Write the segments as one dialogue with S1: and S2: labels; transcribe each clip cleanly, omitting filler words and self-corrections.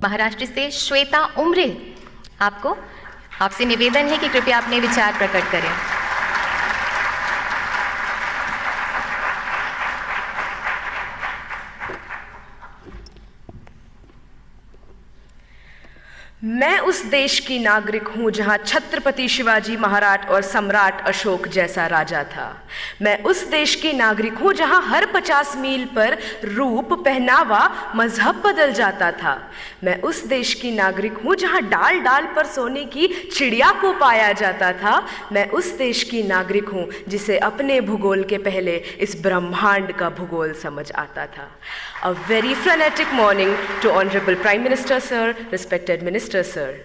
S1: महाराष्ट्र से श्वेता उमरे, आपसे निवेदन है कि कृपया अपने विचार प्रकट करें।
S2: मैं उस देश की नागरिक हूँ जहाँ छत्रपति शिवाजी महाराज और सम्राट अशोक जैसा राजा था। मैं उस देश की नागरिक हूँ जहाँ हर 50 मील पर रूप, पहनावा, मजहब बदल जाता था। मैं उस देश की नागरिक हूँ जहाँ डाल डाल पर सोने की चिड़िया को पाया जाता था। मैं उस देश की नागरिक हूँ जिसे अपने भूगोल के पहले इस ब्रह्मांड का भूगोल समझ आता था। A very frenetic morning to Honorable Prime Minister Sir, respected Minister Sir.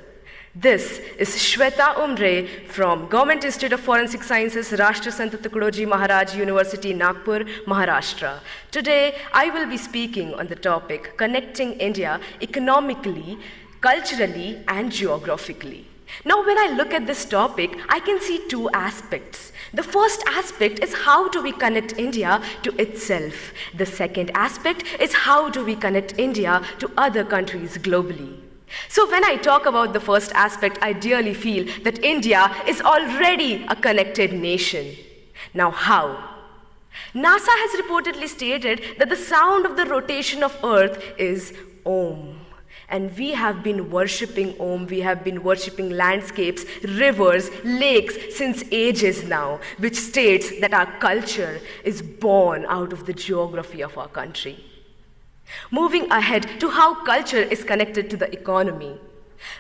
S2: This is Shweta Umre from Government Institute of Forensic Sciences, Rashtra Sant Tukadoji Maharaj University, Nagpur, Maharashtra. Today, I will be speaking on the topic connecting India economically, culturally, and geographically. Now, when I look at this topic, I can see two aspects. The first aspect is how do we connect India to itself. The second aspect is how do we connect India to other countries globally. So when I talk about the first aspect, I dearly feel that India is already a connected nation. Now how? NASA has reportedly stated that the sound of the rotation of Earth is Om. And we have been worshipping Om, we have been worshipping landscapes, rivers, lakes since ages now, which states that our culture is born out of the geography of our country. Moving ahead to how culture is connected to the economy.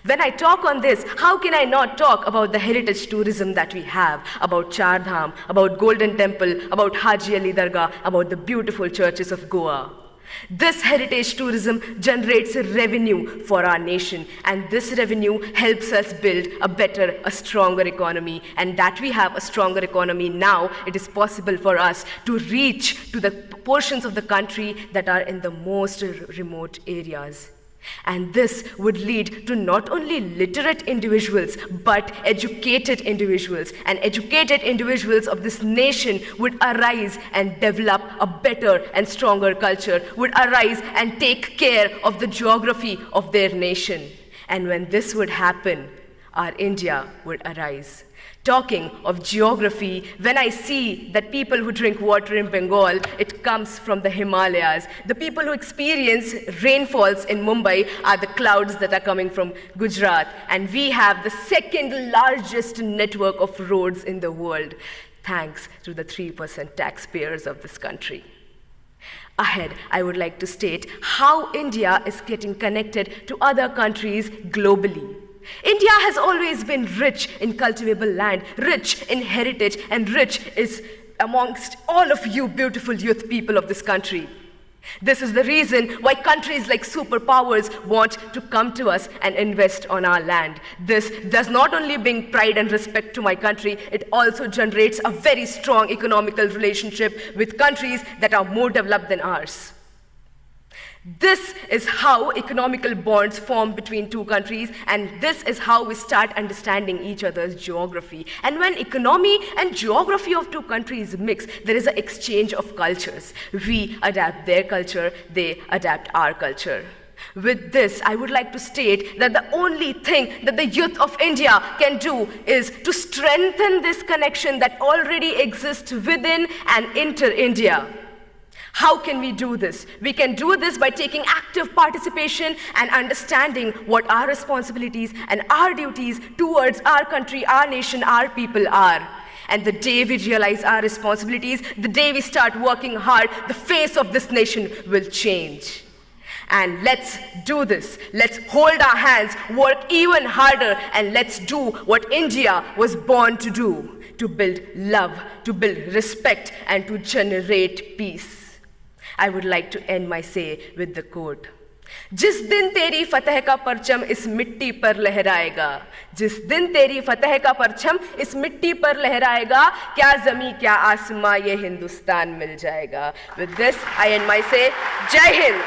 S2: When I talk on this, how can I not talk about the heritage tourism that we have, about Char Dham, about Golden Temple, about Haji Ali Dargah, about the beautiful churches of Goa. This heritage tourism generates revenue for our nation, and this revenue helps us build a better, a stronger economy. And that we have a stronger economy now, it is possible for us to reach to the portions of the country that are in the most remote areas. And this would lead to not only literate individuals, but educated individuals. And educated individuals of this nation would arise and develop a better and stronger culture, would arise and take care of the geography of their nation. And when this would happen, our India would arise. Talking of geography, when I see that people who drink water in Bengal, it comes from the Himalayas. The people who experience rainfalls in Mumbai are the clouds that are coming from Gujarat. And we have the second largest network of roads in the world, thanks to the 3% taxpayers of this country. Ahead, I would like to state how India is getting connected to other countries globally. India has always been rich in cultivable land, rich in heritage, and rich is amongst all of you beautiful youth people of this country. This is the reason why countries like superpowers want to come to us and invest on our land. This does not only bring pride and respect to my country, it also generates a very strong economical relationship with countries that are more developed than ours. This is how economical bonds form between two countries, and this is how we start understanding each other's geography. And when economy and geography of two countries mix, there is an exchange of cultures. We adapt their culture, they adapt our culture. With this, I would like to state that the only thing that the youth of India can do is to strengthen this connection that already exists within and inter-India. How can we do this? We can do this by taking active participation and understanding what our responsibilities and our duties towards our country, our nation, our people are. And the day we realize our responsibilities, the day we start working hard, the face of this nation will change. And let's do this. Let's hold our hands, work even harder, and let's do what India was born to do, to build love, to build respect, and to generate peace. I would like to end my say with the quote. जिस दिन तेरी फतह का परचम इस मिट्टी पर लहराएगा, जिस दिन तेरी फतह का परचम इस मिट्टी पर लहराएगा, क्या ज़मीं क्या आसमां ये हिंदुस्तान मिल जाएगा. With this, I end my say. Jai Hind.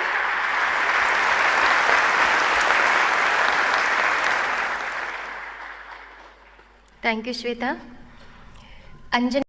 S1: Thank you, Shweta. Anjan.